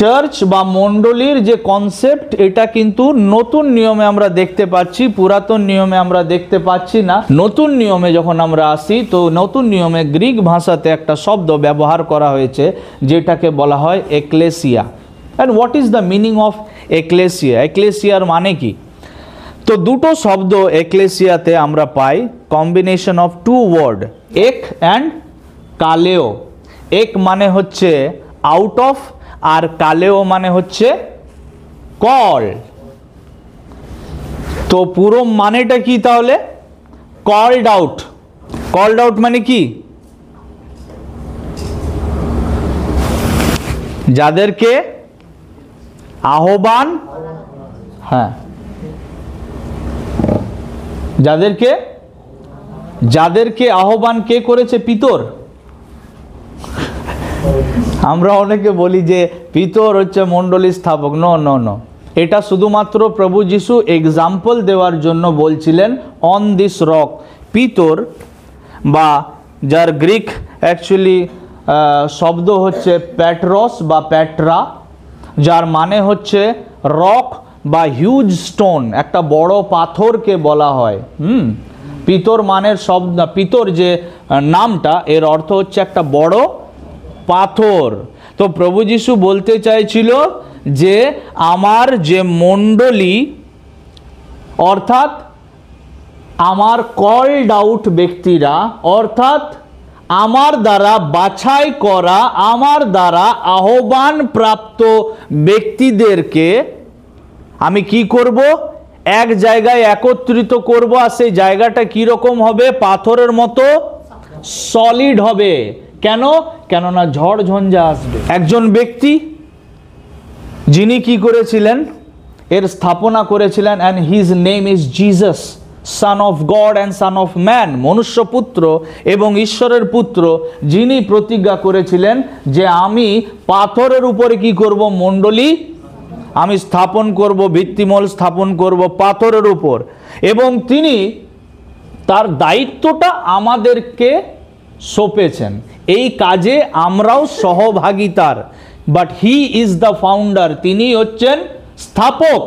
Church বা মণ্ডলীর যে কনসেপ্ট, এটা কিন্তু নতুন নিয়মে আমরা দেখতে পাচ্ছি, পুরাতন নিয়মে আমরা দেখতে পাচ্ছি না। নতুন নিয়মে যখন আমরা আসি, তো নতুন নিয়মে গ্রিক ভাষাতে একটা শব্দ ব্যবহার করা হয়েছে যেটাকে বলা হয় ecclesia. And what is the meaning of ecclesia? এক্লেসিয়ার মানে কি? তো দুটো শব্দ এক্লেসিয়াতে আমরা পাই, কম্বিনেশন অফ টু ওয়ার্ড, এক অ্যান্ড কালেও। এক মানে হচ্ছে আউট অফ, আর কালেও মানে হচ্ছে কল। তো পুরো মানেটা কি তাহলে? Called out. কল্ড আউট মানে কি? যাদেরকে আহ্বান, হ্যাঁ, যাদেরকে আহ্বান কে করেছে? পিতর। আমরা অনেকে বলি যে পিতর হচ্ছে মণ্ডলী স্থাপক। নো নো নো, এটা শুধুমাত্র প্রভু যিশু এক্সাম্পল দেওয়ার জন্য বলছিলেন, অন দিস রক। পিতর বা যার গ্রিক অ্যাকচুয়ালি শব্দ হচ্ছে প্যাট্রস বা প্যাট্রা, যার মানে হচ্ছে রক বা হিউজ স্টোন, একটা বড় পাথরকে বলা হয়। পিতর মানের শব্দ, পিতর যে নামটা, এর অর্থ হচ্ছে একটা বড় পাথর। তো প্রভু যিশু বলতে চাইছিল যে আমার যে মণ্ডলী, অর্থাৎ আমার কল্ড আউট ব্যক্তিরা, অর্থাৎ আমার দ্বারা বাছাই করা, আমার দ্বারা আহ্বান প্রাপ্ত ব্যক্তিদেরকে আমি কি করব? এক জায়গায় একত্রিত করব। আর সেই জায়গাটা কিরকম হবে? পাথরের মতো সলিড হবে। কেন? কেননা ঝড় ঝঞ্ঝা আসবে। একজন ব্যক্তি যিনি কি করেছিলেন? এর স্থাপনা করেছিলেন, and his name is Jesus, son of god and son of man, মনুষ্য পুত্র এবং ঈশ্বরের পুত্র, যিনি প্রতিজ্ঞা করেছিলেন যে আমি পাথরের উপরে কি করব? মণ্ডলী আমি স্থাপন করব, ভিত্তিমূল স্থাপন করব পাথরের উপর। এবং তিনি তার দায়িত্বটা আমাদেরকে সঁপেছেন, এই কাজে আমরাও সহভাগিতার। But he is the founder, তিনি হচ্ছেন স্থাপক।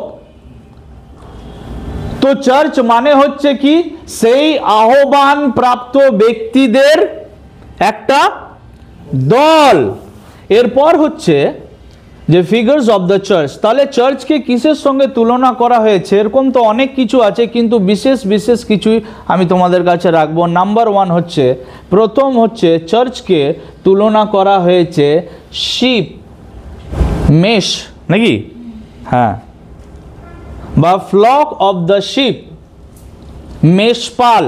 তো চার্চ মানে হচ্ছে কি? সেই আহ্বান প্রাপ্ত ব্যক্তিদের একটা দল। এরপর হচ্ছে যে ফিগার্স অফ দ্য চার্চ। তাহলে চার্চকে কিসের সঙ্গে তুলনা করা হয়েছে? এরকম তো অনেক কিছু আছে, কিন্তু বিশেষ বিশেষ কিছুই আমি তোমাদের কাছে রাখবো। নাম্বার ওয়ান হচ্ছে, প্রথম হচ্ছে চার্চকে তুলনা করা হয়েছে শিপ, মেষ, নাকি? হ্যাঁ, বা ফ্লক অফ দ্য শিপ, মেষপাল।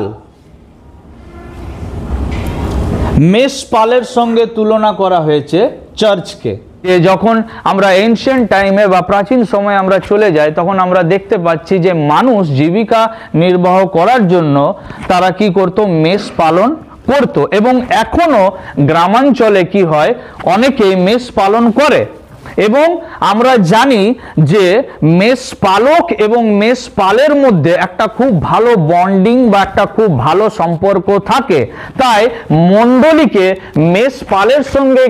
মেষপালের সঙ্গে তুলনা করা হয়েছে চার্চকে। যখন আমরা এনশিয়েন্ট টাইমে বা প্রাচীন সময়ে আমরা চলে যাই, তখন আমরা দেখতে পাচ্ছি যে মানুষ জীবিকা নির্বাহ করার জন্য তারা কি করত? মেষ পালন করত। এবং এখনো গ্রামাঞ্চলে কি হয়? অনেকেই মেষ পালন করে। এবং আমরা জানি যে মেষ পালক এবং মেষ পালের মধ্যে একটা খুব ভালো বন্ডিং বা একটা খুব ভালো সম্পর্ক থাকে। তাই মণ্ডলীকে মেষ পালের সঙ্গে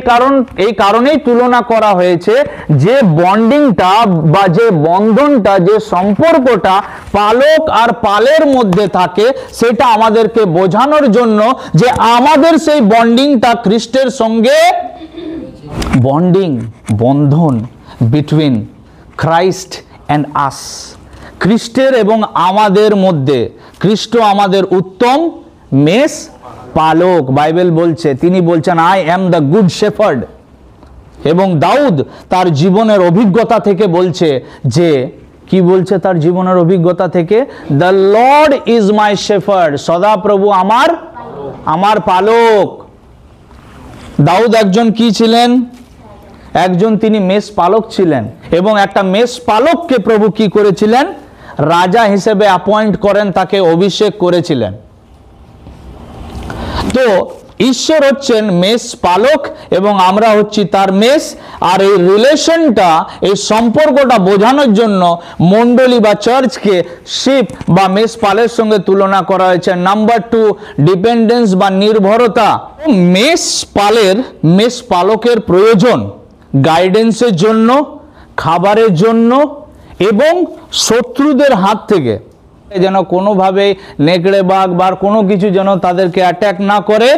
এই কারণেই তুলনা করা হয়েছে যে বন্ডিংটা বা যে বন্ধনটা, যে সম্পর্কটা পালক আর পালের মধ্যে থাকে, সেটা আমাদেরকে বোঝানোর জন্য যে আমাদের সেই বন্ডিংটা খ্রিস্টের সঙ্গে, বন্ডিং, বন্ধন বিটুইন খ্রাইস্ট অ্যান্ড আস, খ্রিস্টের এবং আমাদের মধ্যে। খ্রিস্ট আমাদের উত্তম মেষ পালক, বাইবেল বলছে। তিনি বলছেন, I am the good shepherd. এবং দাউদ তার জীবনের অভিজ্ঞতা থেকে বলছে যে, কি বলছে তার জীবনের অভিজ্ঞতা থেকে? The Lord is my shepherd, সদাপ্রভু আমার পালক। দাউদ একজন কি ছিলেন? একজন তিনি মেষ পালক ছিলেন। এবং একটা মেষ পালককে প্রভু কি করেছিলেন? রাজা হিসেবে অ্যাপয়েন্ট করেন, তাকে অভিষেক করেছিলেন। তো ঈশ্বর হচ্ছেন মেষ পালক এবং আমরা হচ্ছি তার মেষ। আর এই রিলেশনটা, এই সম্পর্কটা বোঝানোর জন্য মণ্ডলী বা চার্চকে শিপ বা মেষ পালের সঙ্গে তুলনা করা হয়েছে। নাম্বার টু, ডিপেন্ডেন্স বা নির্ভরতা। মেষ পালকের প্রয়োজন গাইডেন্সের জন্য, খাবারের জন্য এবং শত্রুদের হাত থেকে যেন কোনোভাবেই নেকড়ে বাঘ বা কোনো কিছু যেন তাদেরকে অ্যাটাক না করে,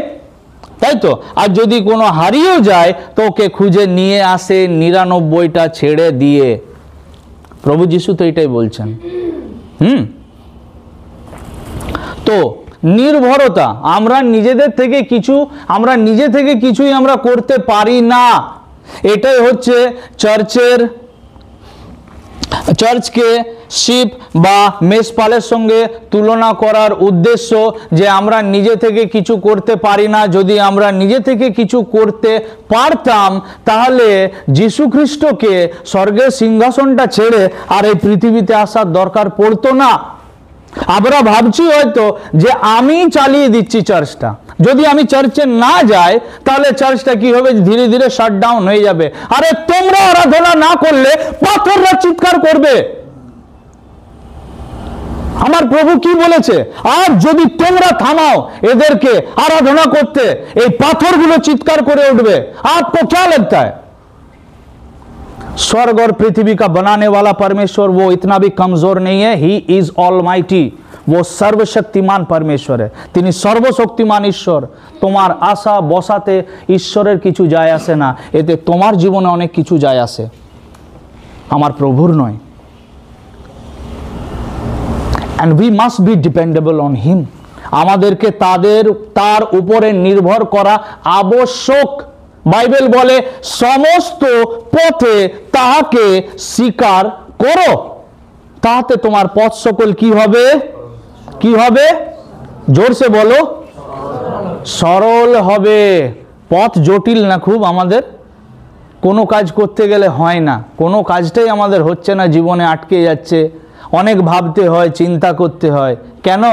তাই তো। আর যদি কোনো হারিয়েও যায় তো ওকে খুঁজে নিয়ে আসে 99টা ছেড়ে দিয়ে। প্রভু যিশু তো এটাই বলছেন। তো নির্ভরতা, আমরা নিজে থেকে কিছুই আমরা করতে পারি না। এটাই হচ্ছে চার্চকে শিপ বা মেষপালের সঙ্গে তুলনা করার উদ্দেশ্য, যে আমরা নিজে থেকে কিছু করতে পারি না। যদি আমরা নিজে থেকে কিছু করতে পারতাম তাহলে যীশু খ্রিস্টকে স্বর্গের সিংহাসনটা ছেড়ে আর এই পৃথিবীতে আসার দরকার পড়তো না। আমরা ভাবছি হয়তো যে আমি চালিয়ে দিচ্ছি চার্চটা, যদি আমি চার্চে না যাই তাহলে চার্চটা কি হবে, ধীরে ধীরে শাটডাউন হয়ে যাবে। আরে তোমরা আরাধনা না করলে পাথররা চিৎকার করবে। আমার প্রভু কি বলেছে, আর যদি তোমরা থামাও এদেরকে আরাধনা করতে, এই পাথরগুলো চিৎকার করে উঠবে। आपको क्या लगता है स्वर्ग और पृथ्वी का बनाने वाला परमेश्वर वो इतना भी कमजोर नहीं है। ही इज ऑलमाइटी, वो सर्वशक्तिमान परमेश्वर है, তিনি সর্বশক্তিমান ঈশ্বর। তোমার আশা বসাতে ঈশ্বরের কিছু যায় আসে না, এতে তোমার জীবনে অনেক কিছু যায় আসে, আমার প্রভুর নয়। and we must be dependable on him, আমাদেরকে তার উপরে নির্ভর করা আবশ্যক। বাইবেল বলে সমস্ত পথে তাহাকে স্বীকার করো, তাহাতে তোমার পথ সকল কি হবে, জোরসে বলো, সরল হবে। পথ জটিল না খুব, আমাদের কোনো কাজ করতে গেলে হয় না, কোনো কাজটাই আমাদের হচ্ছে না, জীবনে আটকে যাচ্ছে, অনেক ভাবতে হয়, চিন্তা করতে হয়। কেন?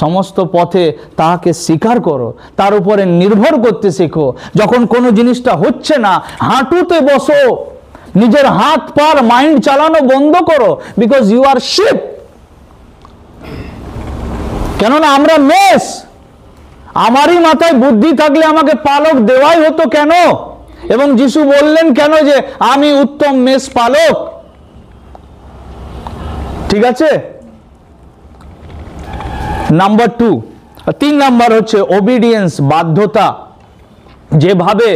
সমস্ত পথে তাহাকে স্বীকার করো, তার উপরে নির্ভর করতে শেখো। যখন কোনো জিনিসটা হচ্ছে না, হাঁটুতে বসো, নিজের হাত পার মাইন্ড চালানো বন্ধ করো, বিকজ ইউ আর শিপ। কেননা আমরা মেষ, আমারই মাথায় বুদ্ধি থাকলে আমাকে পালক দেওয়াই হতো কেন? এবং যিশু বললেন কেন যে আমি উত্তম মেষ পালক? ঠিক আছে। নাম্বার 2, 3 নাম্বার হচ্ছে ওবিডিয়েন্স, বাধ্যতা। যেভাবে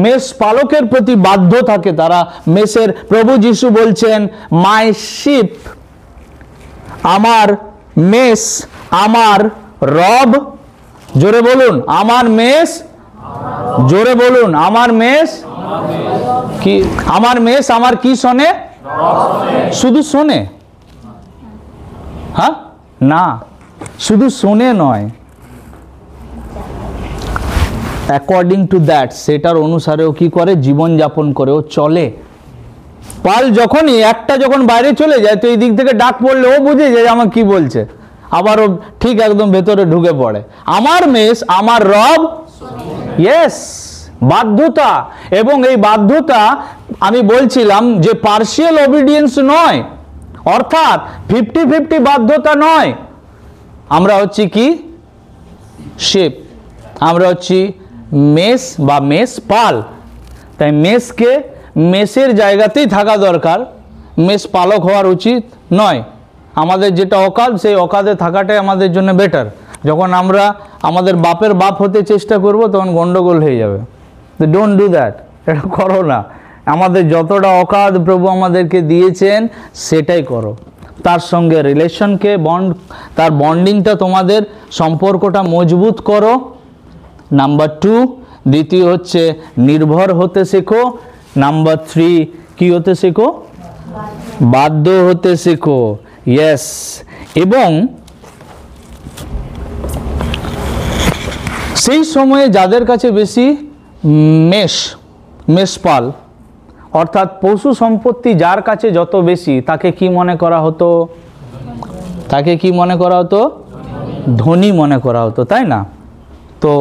মেষপালকের প্রতি বাধ্য থাকে তারা, মেষের প্রভু যিশু বলছেন মাই শিপ, আমার মেষ আমার রব। জোরে বলুন আমার মেষ, জোরে বলুন আমার মেষ কি, আমার মেষ আমার কি শোনে? শুধু শোনে? হ্যাঁ, না, শুধু শোনে নয়, অ্যাকর্ডিং টু দ্যাট, সেটার অনুসারেও কি করে, জীবন যাপন করেও চলে। পাল যখন বাইরে চলে যায় তো এই দিক থেকে ডাক পড়লে ও বুঝে যায় আমার কি বলছে, আবার ও ঠিক একদম ভেতরে ঢুকে পড়ে। আমার মেষ আমার রব, ইয়েস, বাধ্যতা। এবং এই বাধ্যতা আমি বলছিলাম যে পার্শিয়াল ওবিডিয়েন্স নয়, অর্থাৎ 50-50 বাধ্যতা নয়। আমরা হচ্ছি কি, শিপ, আমরা হচ্ছি মেষ বা মেষ পাল। তাই মেষকে মেষের জায়গাতেই থাকা দরকার, মেষ পালক হওয়ার উচিত নয়। আমাদের যেটা অকাদ, সেই অকাদে থাকাটাই আমাদের জন্য বেটার। যখন আমরা আমাদের বাপের বাপ হতে চেষ্টা করব তখন গন্ডগোল হয়ে যাবে। ডোন্ট ডু দ্যাট, এটা করো না। আমাদের যতটা অকাদ প্রভু আমাদেরকে দিয়েছেন সেটাই করো, তার সঙ্গে রিলেশনকে তার বন্ডিংটা, তোমাদের সম্পর্কটা মজবুত করো। নাম্বার 2, দ্বিতীয় হচ্ছে নির্ভর হতে শেখো। নাম্বার 3 কি হতে শেখো? বাধ্য হতে শেখো, ইয়েস। এবং সেই সময়ে যাদের কাছে বেশি মেষপাল অর্থাৎ পশু সম্পত্তি যার কাছে যত বেশি, তাকে কি মনে করা হতো? তাকে কি মনে করা হতো? ধনী মনে করা হতো, তাই না? তো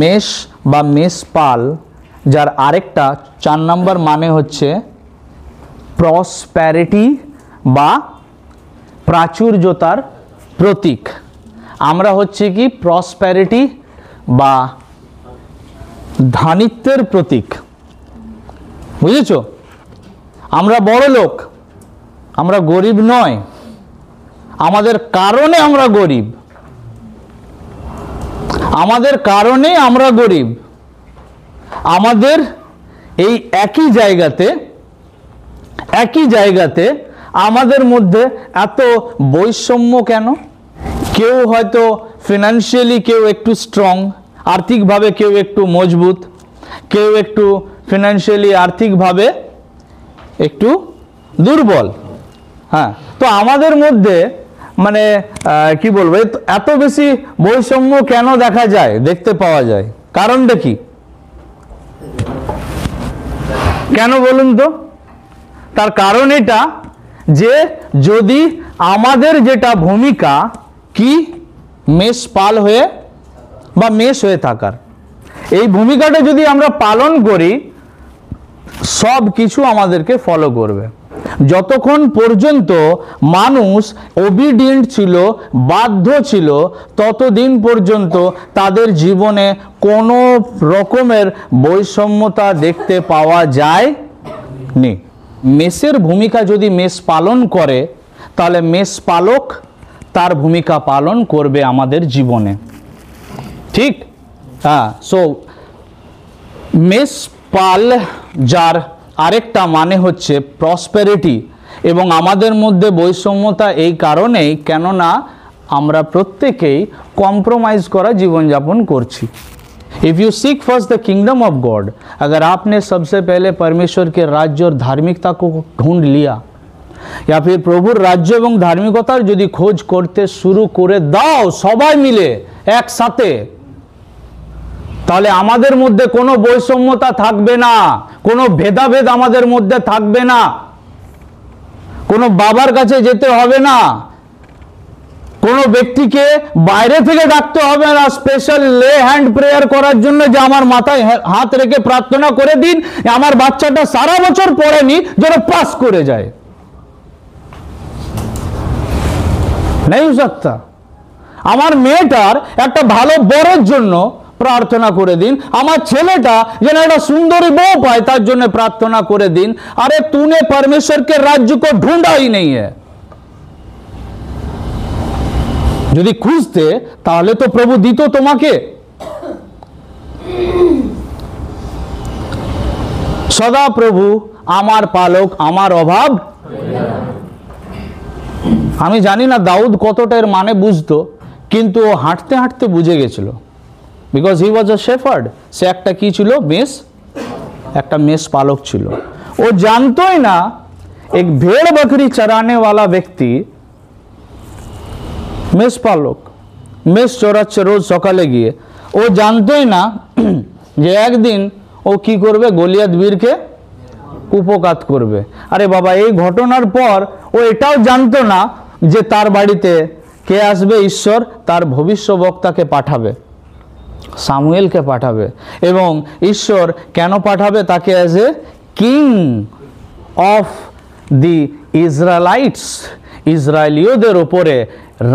মেষ বা মেষপাল, যার আরেকটা 4 নম্বর মানে হচ্ছে প্রসপ্যারিটি বা প্রাচুর্যতার প্রতীক। আমরা হচ্ছে কি প্রসপ্যারিটি বা ধানিত্বের প্রতীক। বুঝেছো? আমরা বড় লোক, আমরা গরিব নয়। আমাদের কারণে আমরা গরিব, আমাদের কারণে আমরা গরিব। আমাদের এই একই জায়গাতে আমাদের মধ্যে এত বৈষম্য কেন? কেউ হয়তো ফিনান্সিয়ালি কেউ একটু স্ট্রং, আর্থিকভাবে কেউ একটু মজবুত, কেউ একটু ফিনান্সিয়ালি আর্থিকভাবে একটু দুর্বল। হ্যাঁ, তো আমাদের মধ্যে মানে কি বলবো, এত বেশি বৈষম্য কেন দেখা যায়, দেখতে পাওয়া যায়? কারণটা কি কেন বলুন তো? তার কারণ এটা যে যদি আমাদের যেটা ভূমিকা কি মেষপাল হয়ে বা মেষ হয়ে থাকার, এই ভূমিকাটা যদি আমরা পালন করি, সব কিছু আমাদেরকে ফলো করবে। যতক্ষণ পর্যন্ত মানুষ ওবিডিয়েন্ট ছিল, বাধ্য ছিল, ততদিন পর্যন্ত তাদের জীবনে কোনো রকমের বৈষম্যতা দেখতে পাওয়া যায়নি। মেষের ভূমিকা যদি মেষ পালন করে, তাহলে মেষ পালক তার ভূমিকা পালন করবে আমাদের জীবনে, ঠিক? হ্যাঁ, সো মেষ পাল যার আরেকটা মানে হচ্ছে প্রসপেরিটি। এবং আমাদের মধ্যে বৈষম্যতা এই কারণেই, কেননা আমরা প্রত্যেকেই কম্প্রোমাইজ করা জীবনযাপন করছি। If you seek first the kingdom of God, अगर आपने सबसे पहले परमेश्वर के राज्य और धार्मिकता को ढूंढ लिया, या फिर प्रभुर राज्य এবং ধার্মিকতার যদি খোঁজ করতে শুরু করে দাও সবাই মিলে একসাথে, তাহলে আমাদের মধ্যে কোনো বৈষম্যতা থাকবে না, কোনো ভেদাভেদ আমাদের মধ্যে থাকবে না, কোনো বাবার কাছে যেতে হবে না, কোনো ব্যক্তিকে বাইরে থেকে ডাকতে হবে না স্পেশাল লে হ্যান্ড প্রেয়ার করার জন্য, যে আমার মাথায় হাত রেখে প্রার্থনা করে দিন, আমার বাচ্চাটা সারা বছর পড়েনি যেন পাস করে যায়। নেই सकता। আমার মেয়েটার একটা ভালো বরের জন্য প্রার্থনা করে দিন, আমার ছেলেটা যেন একটা সুন্দরী বউ পায় তার জন্য প্রার্থনা করে দিন। अरे तूने परमेश्वर के राज्य को ढूंढा ही नहीं है। যদি খুঁজতে তাহলে তো প্রভু দিত তোমাকে। সদা প্রভু আমার পালক, আমার অভাব। আমি জানি না দাউদ কতটা এর মানে বুঝতো, কিন্তু ও হাঁটতে হাঁটতে বুঝে গেছিল, because he was a shepherd. সে একটা কি ছিল? মেষ, একটা মেষ পালক ছিল। ও জানতোই না এক ভেড় বকরি চরানে वाला ব্যক্তি মেষ পালক, মেষ চড়াচ্ছে রোজ সকালে গিয়ে। ও জানতোই না যে একদিন ও কি করবে, গলিয়াত বীরকে কুপকাত করবে। আরে বাবা, এই ঘটনার পর ও এটাও জানতো না যে তার বাড়িতে কে আসবে, ঈশ্বর তার ভবিষ্যদ্বক্তাকে পাঠাবে, সামুয়েলকে পাঠাবে। এবং ঈশ্বর কেন পাঠাবে তাকে? As a king of the Israelites, ইসরায়েলীয়দের ওপরে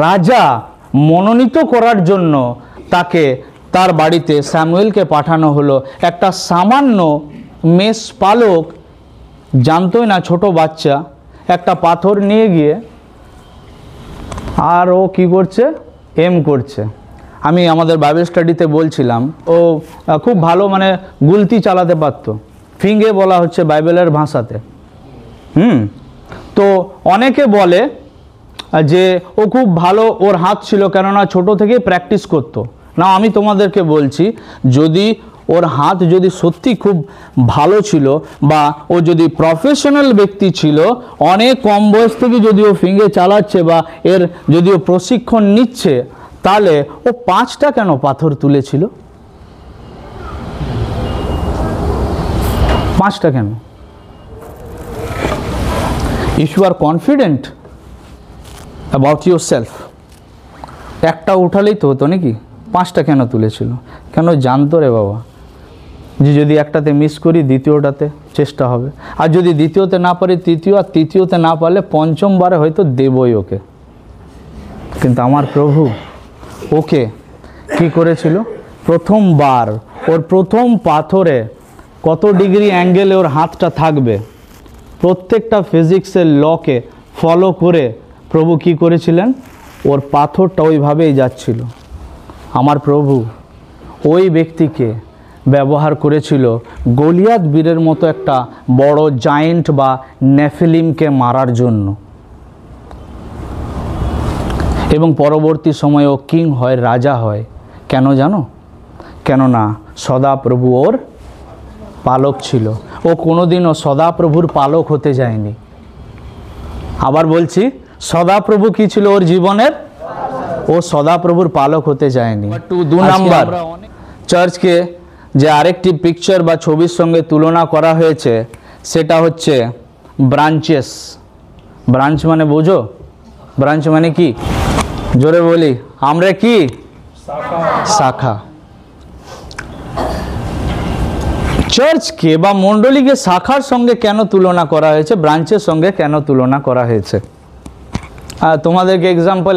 রাজা মনোনীত করার জন্য তাকে তার বাড়িতে স্যামুয়েলকে পাঠানো হলো। একটা সামান্য মেষ পালক জানতোই না, ছোট বাচ্চা একটা পাথর নিয়ে গিয়ে আর ও কি করছে? এম করছে। আমি আমাদের বাইবেল স্টাডিতে বলছিলাম, ও খুব ভালো মানে গুলতি চালাতে পারতো, ফিঙ্গে বলা হচ্ছে বাইবেলের ভাষাতে। তো অনেকে বলে যে ও খুব ভালো ওর হাত ছিল, কেননা ছোট থেকেই প্র্যাকটিস করতো। না, আমি তোমাদেরকে বলছি, যদি ওর হাত যদি সত্যি খুব ভালো ছিল, বা ও যদি প্রফেশনাল ব্যক্তি ছিল, অনেক কম বয়স থেকে যদি ও ফিঙ্গে চালাচ্ছে বা এর যদি ও প্রশিক্ষণ নিচ্ছে, তাহলে ও 5টা কেন পাথর তুলেছিল? 5টা কেন? If you are confident about yourself, একটা উঠালেই তো হতো নাকি? 5টা কেন তুলেছিল? কেন জানতো রে বাবা যে যদি একটাতে মিস করি দ্বিতীয়টাতে চেষ্টা হবে, আর যদি দ্বিতীয়তে না পারি তৃতীয়, আর তৃতীয়তে না পারলে পঞ্চমবারে হয়তো দেবই ওকে। কিন্তু আমার প্রভু ওকে কি করেছিল? প্রথমবার ওর প্রথম পাথরে কত ডিগ্রি অ্যাঙ্গেলে ওর হাতটা থাকবে, প্রত্যেকটা ফিজিক্সের লকে ফলো করে প্রভু কি করেছিলেন, ওর পাথরটা ওইভাবেই যাচ্ছিল। আমার প্রভু ওই ব্যক্তিকে ব্যবহার করেছিল গলিয়াত বীরের মতো একটা বড় জায়েন্ট বা নেফিলিমকে মারার জন্য, এবং পরবর্তী সময়ে ও কিং হয়, রাজা হয়। কেন জানো? কেননা সদাপ্রভু ওর পালক ছিল। ও কোনোদিনও সদাপ্রভুর পালক হতে যায়নি। আবার বলছি, সদাপ্রভু কি ছিল ওর জীবনের? ও সদাপ্রভুর পালক হতে যায়নি। 2 নাম্বার, চার্চকে যে আরেকটি পিকচার বা ছবির সঙ্গে তুলনা করা হয়েছে সেটা হচ্ছে ব্রাঞ্চেস। ব্রাঞ্চ মানে বোঝো? ব্রাঞ্চ মানে কি? জোরে বলি, আমরা কি? শাখা। চার্চকে বা মণ্ডলীকে শাখার সঙ্গে কেন তুলনা করা হয়েছে, ব্রাঞ্চের সঙ্গে কেন তুলনা করা হয়েছে? তোমাদেরকে এক্সাম্পল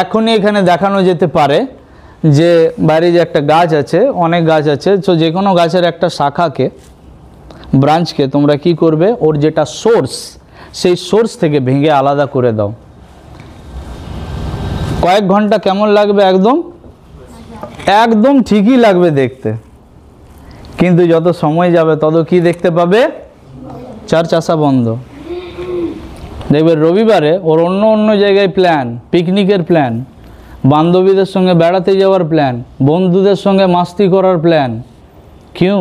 এখনই এখানে দেখানো যেতে পারে যে বাইরে যে একটা গাছ আছে, অনেক গাছ আছে, তো যে কোনো গাছের একটা শাখাকে, ব্রাঞ্চকে তোমরা কি করবে, ওর যেটা সোর্স, সেই সোর্স থেকে ভেঙে আলাদা করে দাও। কয়েক ঘন্টা কেমন লাগবে? একদম ঠিকই লাগবে দেখতে, কিন্তু যত সময় যাবে তত কি দেখতে পাবে? চার্চ আসা বন্ধ। দেখবে রবিবারে ওর অন্য জায়গায় প্ল্যান, পিকনিকের প্ল্যান, বান্ধবীদের সঙ্গে বেড়াতে যাওয়ার প্ল্যান, বন্ধুদের সঙ্গে মাস্তি করার প্ল্যান। কিউ?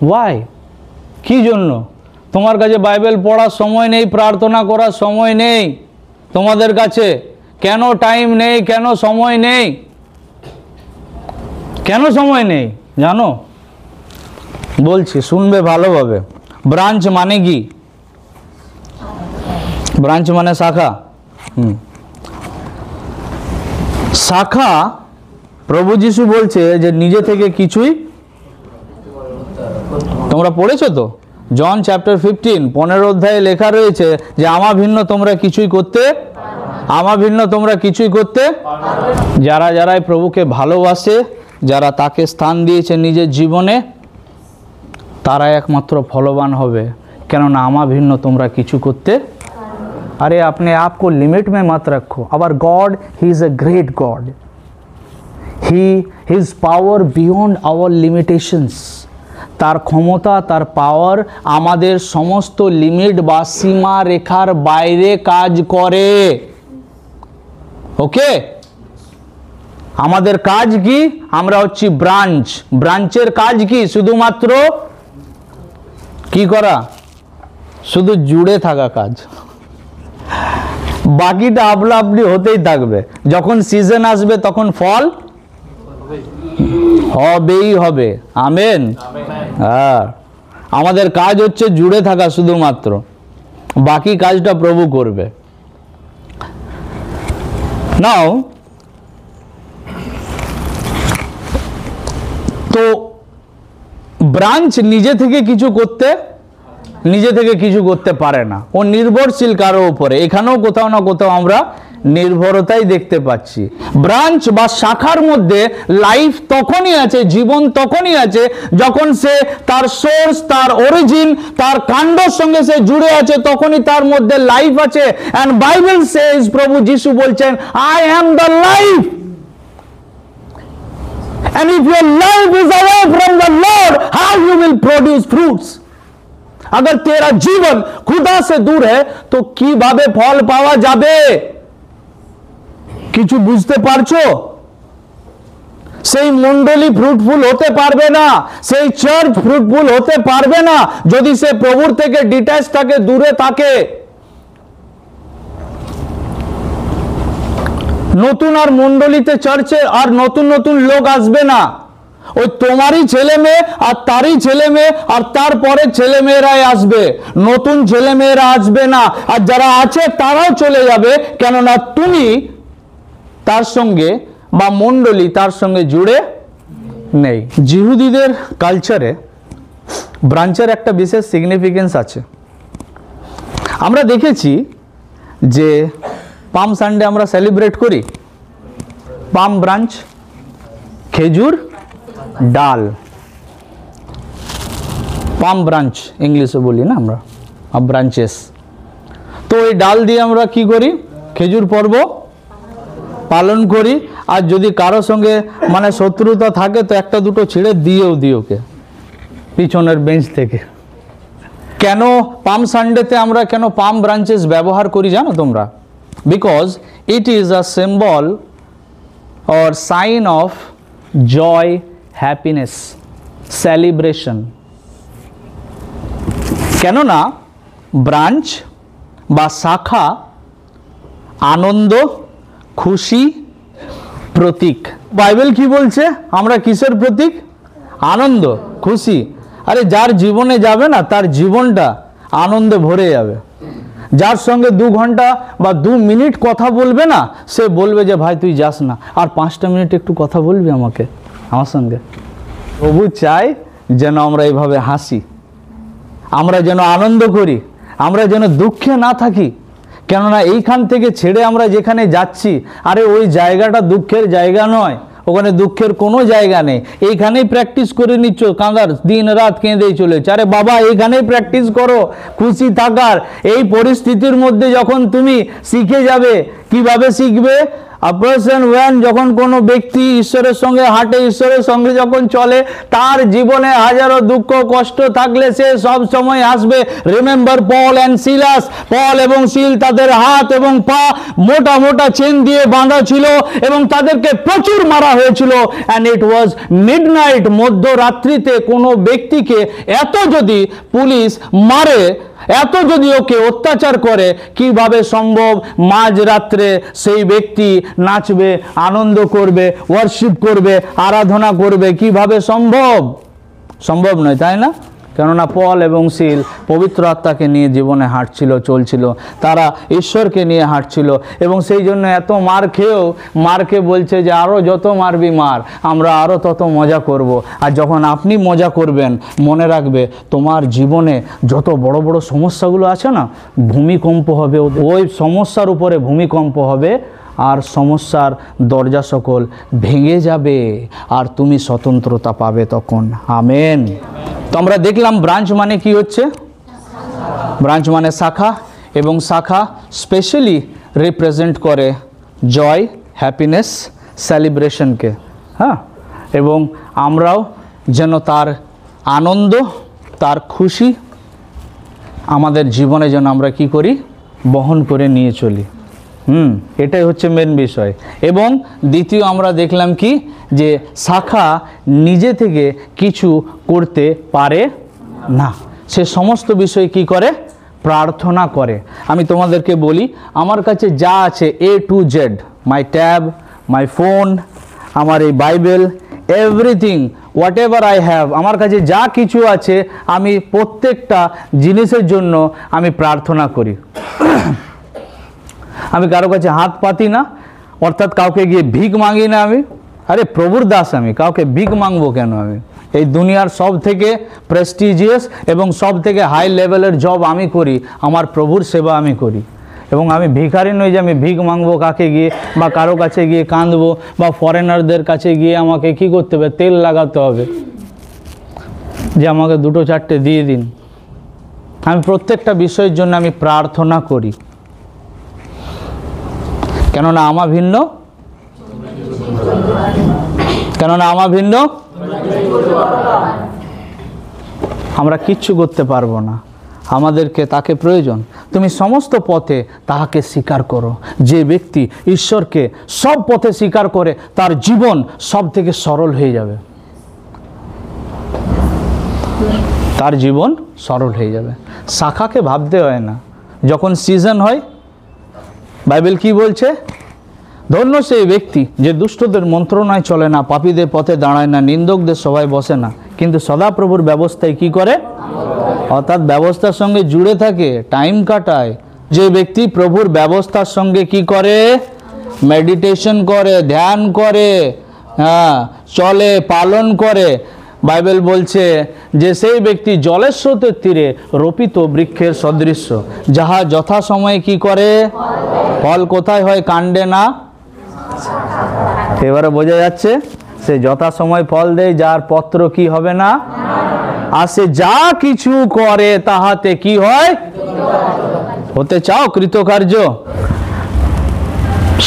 ওয়াই? কি জন্য? তোমার কাছে বাইবেল পড়ার সময় নেই, প্রার্থনা করার সময় নেই তোমাদের কাছে। কেন টাইম নেই? কেন সময় নেই? কেন সময় নেই জানো? বলছি, শুনবে ভালোভাবে। ব্রাঞ্চ মানে কি? ব্রাঞ্চ মানে শাখা। শাখা, প্রভু যিশু বলছে যে নিজে থেকে কিছুই, তোমরা পড়েছো তো জন চ্যাপ্টার 15 15 অধ্যায়ে লেখা রয়েছে যে আমার ভিন্ন তোমরা কিছুই করতে, আমার ভিন্ন তোমরা কিছুই করতে। যারাই প্রভুকে ভালোবাসে, যারা তাকে স্থান দিয়েছে নিজের জীবনে, তারা একমাত্র ফলবান হবে। কেননা আমার ভিন্ন তোমরা কিছু করতে। अरे अपने आप को लिमिट में मत रखो। Our God, he is a great God, his power beyond our limitations. তার ক্ষমতা, তার পাওয়ার আমাদের সমস্ত লিমিট বা সীমা রেখার বাইরে কাজ করে। ওকে, আমাদের কাজ কি? আমরা হচ্ছি ব্রাঞ্চ। ব্রাঞ্চের কাজ কি? শুধুমাত্র কি করা? শুধু জুড়ে থাকা কাজ। বাকিটা আপনা আপনি হতেই থাকবে। যখন সিজন আসবে তখন ফল হবেই হবে। আমেন। হ্যাঁ, আমাদের কাজ হচ্ছে জুড়ে থাকা শুধুমাত্র, বাকি কাজটা প্রভু করবে। নাও তো ব্রাঞ্চ নিজে থেকে কিছু করতে পারে না। ও নির্ভরশীল কারো উপরে। এখানেও কোথাও না কোথাও আমরা নির্ভরতাই দেখতে পাচ্ছি। ব্রাঞ্চ বা শাখার মধ্যে লাইফ তখনই আছে, জীবন তখনই আছে যখন সে তার সোর্স, তার অরিজিন, তার কাণ্ডর সঙ্গে সে জুড়ে আছে, তখনই তার মধ্যে লাইফ আছে। এন্ড বাইবেল সেজ, প্রভু যিশু বলছেন, I am the life. And if your life is away from the Lord, how you will produce fruits? अगर तेरा जीवन खुदा से दूर है तो কিভাবে ফল পাওয়া যাবে? কিছু বুঝতে পারছো? সেই মণ্ডলী ফ্রুটফুল হতে পারবে না, সেই চার্চ ফ্রুটফুল হতে পারবে না যদি সে প্রভুর থেকে ডিট্যাচ থাকে, দূরে থাকে। নতুন আর মণ্ডলীতে, চার্চে আর নতুন নতুন লোক আসবে না। ওই তোমারই ছেলে মেয়ে আর তারই ছেলে মেয়ে আর তারপরে ছেলে মেয়েরাই আসবে, নতুন ছেলে মেয়েরা আসবে না। আর যারা আছে তারাও চলে যাবে, কেননা তুমি তার সঙ্গে বা মণ্ডলী তার সঙ্গে জুড়ে নেই। জিহুদীদের কালচারে ব্রাঞ্চের একটা বিশেষ সিগনিফিকেন্স আছে। আমরা দেখেছি যে পাম সানডে আমরা সেলিব্রেট করি, পাম ব্রাঞ্চ, খেজুর ডাল। পাম ব্রাঞ্চ ইংলিশে বলি না আমরা, ব্রাঞ্চেস। তো এই ডাল দিয়ে আমরা কি করি, খেজুর পর্ব পালন করি। আর যদি কারো সঙ্গে মানে শত্রুতা থাকে তো একটা দুটো ছিঁড়ে দিয়েও দিই ওকে পিছনের বেঞ্চ থেকে। কেন পাম সানডেতে আমরা কেন পাম ব্রাঞ্চেস ব্যবহার করি জানো তোমরা? Because it is a symbol or sign of joy, happiness, celebration. কেননা ব্রাঞ্চ বা শাখা আনন্দ, খুশি প্রতীক। বাইবেল কি বলছে? আমরা কিসের প্রতীক? আনন্দ, খুশি। আরে যার জীবনে যাবে না তার জীবনটা আনন্দে ভরে যাবে। যার সঙ্গে 2 ঘন্টা বা 2 মিনিট কথা বলবে না, সে বলবে যে ভাই তুই যাস না, আর 5টা মিনিট একটু কথা বলবি আমার সঙ্গে। প্রভু চাই যেন আমরা এইভাবে হাসি, আমরা যেন আনন্দ করি, আমরা যেন দুঃখে না থাকি। কেননা এইখান থেকে ছেড়ে আমরা যেখানে যাচ্ছি, আরে ওই জায়গাটা দুঃখের জায়গা নয়, ওখানে দুঃখের কোনো জায়গা নেই। এইখানেই প্র্যাকটিস করে নিচ্ছ কাঁদার, দিন রাত কেঁদেই চলেছে। আরে বাবা এইখানেই প্র্যাকটিস করো খুশি থাকার। এই পরিস্থিতির মধ্যে যখন তুমি শিখে যাবে, কিভাবে শিখবে? যখন কোনো ব্যক্তি ঈশ্বরের সঙ্গে হাঁটে, ঈশ্বরের সঙ্গে যখন চলে, তার জীবনে হাজারো দুঃখ কষ্ট থাকলে সে সব সময় আসবে। রিমেম্বার পল অ্যান্ড সিলাস, পল এবং সিল তাদের হাত এবং পা মোটা মোটা চেন দিয়ে বাঁধা ছিল এবং তাদেরকে প্রচুর মারা হয়েছিল। অ্যান্ড ইট ওয়াজ মিডনাইট, মধ্যরাত্রিতে কোনো ব্যক্তিকে এত যদি পুলিশ মারে, এত যদি ওকে অত্যাচার করে, কিভাবে সম্ভব মাঝরাত্রে সেই ব্যক্তি নাচবে, আনন্দ করবে, ওয়ার্শিপ করবে, আরাধনা করবে? কিভাবে সম্ভব? সম্ভব নয়, তাই না? কেননা পল এবং সিল পবিত্র আত্মাকে নিয়ে জীবনে হাঁটছিল, চলছিল, তারা ঈশ্বরকে নিয়ে হাঁটছিল। এবং সেই জন্য এত মার খেয়েও মারকে বলছে যে আরও যত মারবি মার, আমরা আরও তত মজা করব। আর যখন আপনি মজা করবেন, মনে রাখবে তোমার জীবনে যত বড় বড় সমস্যাগুলো আছে না, ভূমিকম্প হবে, ওই সমস্যার উপরে ভূমিকম্প হবে, আর সমস্যার দরজা সকল ভেঙে যাবে, আর তুমি স্বতন্ত্রতা পাবে তখন। আমেন। তো আমরা দেখলাম ব্রাঞ্চ মানে কি হচ্ছে? ব্রাঞ্চ মানে শাখা, এবং শাখা স্পেশালি রিপ্রেজেন্ট করে জয়, হ্যাপিনেস, সেলিব্রেশনকে। হ্যাঁ, এবং আমরাও যেন তার আনন্দ, তার খুশি আমাদের জীবনে যেন আমরা কি করি? বহন করে নিয়ে চলি। এটাই হচ্ছে মেন বিষয়। এবং দ্বিতীয় আমরা দেখলাম কি, যে শাখা নিজে থেকে কিছু করতে পারে না, সে সমস্ত বিষয় কি করে? প্রার্থনা করে। আমি তোমাদেরকে বলি, আমার কাছে যা আছে A to Z, my tab, my phone, আমার এই Bible, everything, what ever I have, আমার কাছে যা কিছু আছে, আমি প্রত্যেকটা জিনিসের জন্য আমি প্রার্থনা করি। আমি কারো কাছে হাত পাতি না, অর্থাৎ কাউকে গিয়ে ভিক মাগি না। আমি আরে প্রভুর দাস, আমি কাউকে ভিক মাগবো কেন? আমি এই দুনিয়ার সব থেকে প্রেস্টিজিয়াস এবং সব থেকে হাই লেভেলের জব আমি করি, আমার প্রভুর সেবা আমি করি। এবং আমি ভিখারি নই যে আমি ভিক মাগবো কাকে গিয়ে, বা কারো কাছে গিয়ে কাঁদবো, বা ফরেনারদের কাছে গিয়ে আমাকে কি করতে হবে? তেল লাগাতে হবে যে আমাকে 2-4টে দিয়ে দিন। আমি প্রত্যেকটা বিষয়ের জন্য আমি প্রার্থনা করি। কেননা আমা ভিন্ন, আমরা কিচ্ছু করতে পারবো না, আমাদেরকে তাকে প্রয়োজন। তুমি সমস্ত পথে তাহাকে স্বীকার করো। যে ব্যক্তি ঈশ্বরকে সব পথে স্বীকার করে, তার জীবন সব থেকে সরল হয়ে যাবে, তার জীবন সরল হয়ে যাবে। শাখাকে ভাবতে হয় না। যখন সিজন হয়, বাইবেল কি বলছে? ধন্য সেই ব্যক্তি যে দুষ্টদের মন্ত্রণায় চলে না, পাপীদের পথে দাঁড়ায় না, নিন্দকদের সভায় বসে না, কিন্তু সদাপ্রভুর ব্যবস্থায় কি করে? অর্থাৎ ব্যবস্থার সঙ্গে জুড়ে থাকে, টাইম কাটায়। যে ব্যক্তি প্রভুর ব্যবস্থার সঙ্গে কি করে? মেডিটেশন করে, ধ্যান করে, হ্যাঁ, চলে, পালন করে। বাইবেল বলছে যে সেই ব্যক্তি জলের স্রোতের তীরে রোপিত বৃক্ষের সদৃশ্য, যাহা যথা সময়ে কি করে? ফল কোথায় হয়? কাণ্ডে না। এবারে বোঝা যাচ্ছে, সে যথা সময় ফল দেয়, যার পত্র কি হবে না? আর সে যা কিছু করে তাহাতে কি হয়? হতে চাও কৃতকার্য?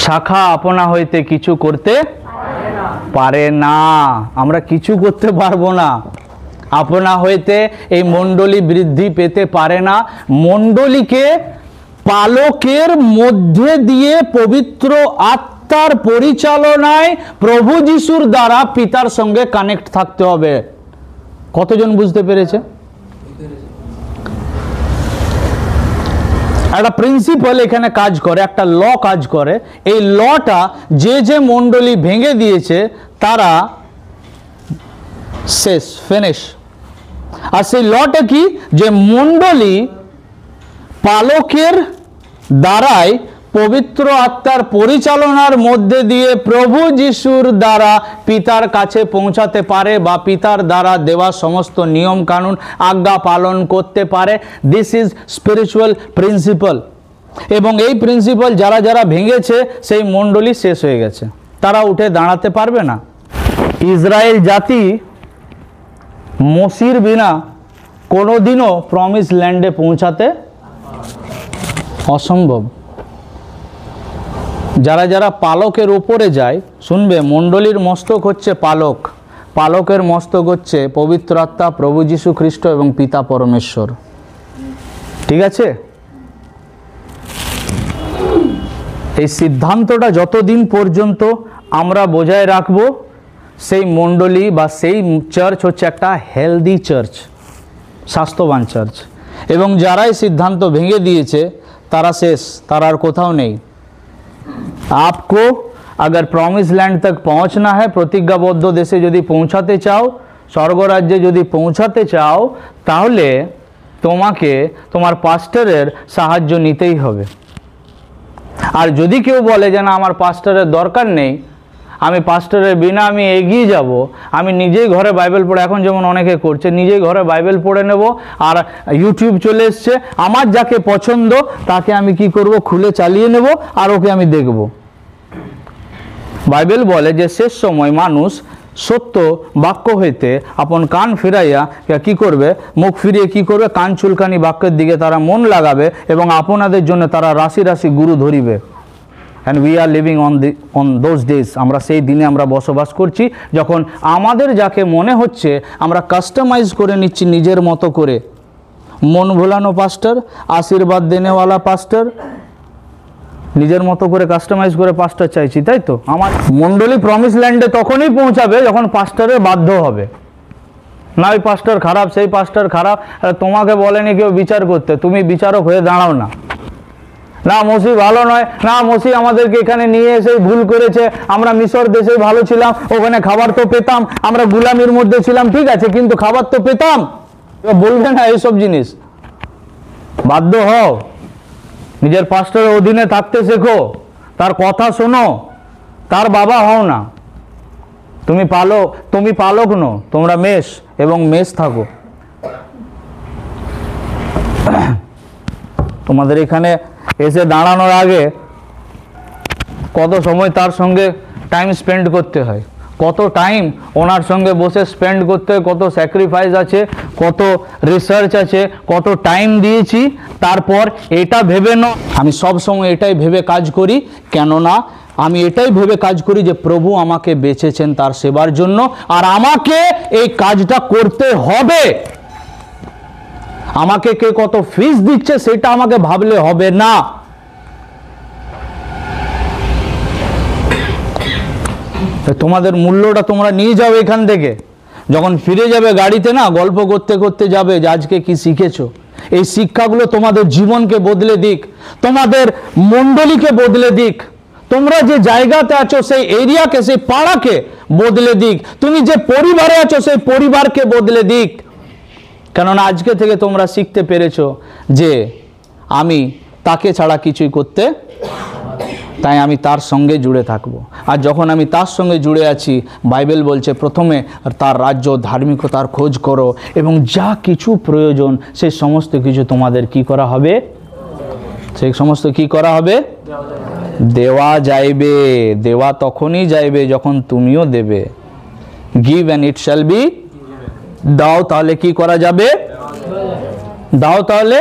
শাখা আপনা হইতে কিছু করতে পারে না। আমরা কিছু করতে পারবো না। আপনা হইতে এই মণ্ডলী বৃদ্ধি পেতে পারে না। মণ্ডলীকে পালকের মধ্যে দিয়ে পবিত্র আত্মার পরিচালনায় প্রভু যিশুর দ্বারা পিতার সঙ্গে কানেক্ট থাকতে হবে। কতজন বুঝতে পেরেছে? একটা প্রিন্সিপাল এখানে কাজ করে, একটা ল কাজ করে। এই লটা যে যে মণ্ডলী ভেঙে দিয়েছে তারা শেষ, ফিনিশ। আর সেই লটা কি? যে মণ্ডলী পালকের দ্বারাই পবিত্র আত্মার পরিচালনার মধ্যে দিয়ে প্রভু যিশুর দ্বারা পিতার কাছে পৌঁছাতে পারে বা পিতার দ্বারা দেওয়া সমস্ত নিয়ম কানুন আজ্ঞা পালন করতে পারে। This is spiritual principal. এবং এই প্রিন্সিপাল যারা যারা ভেঙেছে সেই মণ্ডলী শেষ হয়ে গেছে, তারা উঠে দাঁড়াতে পারবে না। ইসরায়েল জাতি মসির বিনা কোনোদিনও প্রমিস ল্যান্ডে পৌঁছাতে অসম্ভব। যারা যারা পালকের উপরে যায়, শুনবে, মণ্ডলীর মস্তক হচ্ছে পালক, পালকের মস্তক হচ্ছে পবিত্র আত্মা, প্রভু যীশু খ্রিস্ট এবং পিতা পরমেশ্বর। ঠিক আছে? এই সিদ্ধান্তটা যতদিন পর্যন্ত আমরা বজায় রাখব, সেই মণ্ডলী বা সেই চার্চ হচ্ছে একটা হেলদি চার্চ, স্বাস্থ্যবান চার্চ। এবং যারাই সিদ্ধান্ত ভেঙে দিয়েছে তারা শেষ, তারা আর কোথাও নেই। आपको अगर प्रॉमिस लैंड तक पहुंचना है, प्रतिज्ञाबद्ध देशे यदि पौंछाते चाओ, स्वर्गराज्ये यदि पौंछाते चाओ, ताहले তোমাকে তোমার পাস্টরের সাহায্য নিতেই হবে। আর যদি কেউ বলে যে না আমার পাস্টরের দরকার নেই, আমি পাস্টরের বিনা আমি এগিয়ে যাব, আমি নিজেই ঘরে বাইবেল পড়ে, এখন যেমন অনেকে করছে, নিজেই ঘরে বাইবেল পড়ে নেব, আর ইউটিউব চলে এসছে, আমার যাকে পছন্দ তাকে আমি কি করব, খুলে চালিয়ে নেব আর ওকে আমি দেখব। বাইবেল বলে যে শেষ সময় মানুষ সত্য বাক্য হইতে আপন কান ফিরাইয়া কি করবে, মুখ ফিরিয়ে কি করবে, কান চুলকানি বাক্যের দিকে তারা মন লাগাবে এবং আপনাদের জন্য তারা রাশি রাশি গুরু ধরিবে। And we are living on those days. আমরা সেই দিনে আমরা বসবাস করছি, যখন আমাদের যাকে মনে হচ্ছে আমরা কাস্টমাইজ করে নিচ্ছি নিজের মতো করে। মন ভোলানো পাস্টার, আশীর্বাদ দেনেওয়ালা পাস্টার, নিজের মতো করে কাস্টমাইজ করে পাস্টার চাইছি, তাই তো? আমার মণ্ডলী প্রমিস ল্যান্ডে তখনই পৌঁছাবে যখন পাস্টারের বাধ্য হবে। না ওই পাস্টার খারাপ, সেই পাস্টার খারাপ, তোমাকে বলেনি কেউ বিচার করতে, তুমি বিচারক হয়ে দাঁড়াও না। না মসি ভালো নয়, না মসি আমাদেরকে এখানে নিয়ে এসে ভুল করেছে, আমরা মিশর দেশে ভালো ছিলাম, ওখানে খাবার তো পেতাম, আমরা গুলামির মধ্যে ছিলাম, ঠিক আছে, কিন্তু খাবার তো পেতাম। বলবে না এইসব জিনিস। বাধ্য হও, নিজের পাস্টারের অধীনে থাকতে শেখো, তার কথা শোনো, তার বাবা হও না। তুমি পালক নো, তোমরা মেষ, এবং মেষ থাকো। তোমাদের এখানে এসে দাঁড়ানোর আগে কত সময় তার সঙ্গে টাইম স্পেন্ড করতে হয়, কত টাইম ওনার সঙ্গে বসে স্পেন্ড করতে হয়, কত স্যাক্রিফাইস আছে, কত রিসার্চ আছে, কত টাইম দিয়েছি। তারপর এটা ভেবে না, আমি সব সময় এটাই ভেবে কাজ করি, কেননা আমি এটাই ভেবে কাজ করি যে প্রভু আমাকে বেছেছেন তার সেবার জন্য, আর আমাকে এই কাজটা করতে হবে। আমাকে কে কত ফিস দিচ্ছে সেটা আমাকে ভাবলে হবে না। তোমাদের মূল্যটা তোমরা নিয়ে যাও এখান থেকে। যখন ফিরে যাবে গাড়িতে, না গল্প করতে করতে যাবে যে আজকে কি শিখেছো। এই শিক্ষাগুলো তোমাদের জীবনকে বদলে দিক, তোমাদের মণ্ডলীকে বদলে দিক, তোমরা যে জায়গাতে আছো সেই এরিয়াকে, সেই পাড়াকে বদলে দিক, তুমি যে পরিবারে আছো সেই পরিবারকে বদলে দিক। কেননা আজকে থেকে তোমরা শিখতে পেরেছো যে আমি তাকে ছাড়া কিছুই করতে, তাই আমি তার সঙ্গে জুড়ে থাকবো। আর যখন আমি তার সঙ্গে জুড়ে আছি, বাইবেল বলছে প্রথমে তার রাজ্য ধার্মিকতার খোঁজ করো, এবং যা কিছু প্রয়োজন সেই সমস্ত কিছু তোমাদের কি করা হবে, সেই সমস্ত কি করা হবে, দেওয়া যাইবে। দেওয়া তখনই যাইবে যখন তুমিও দেবে। Give and it shall be দাও তাহলে কি করা যাবে? দাও তাহলে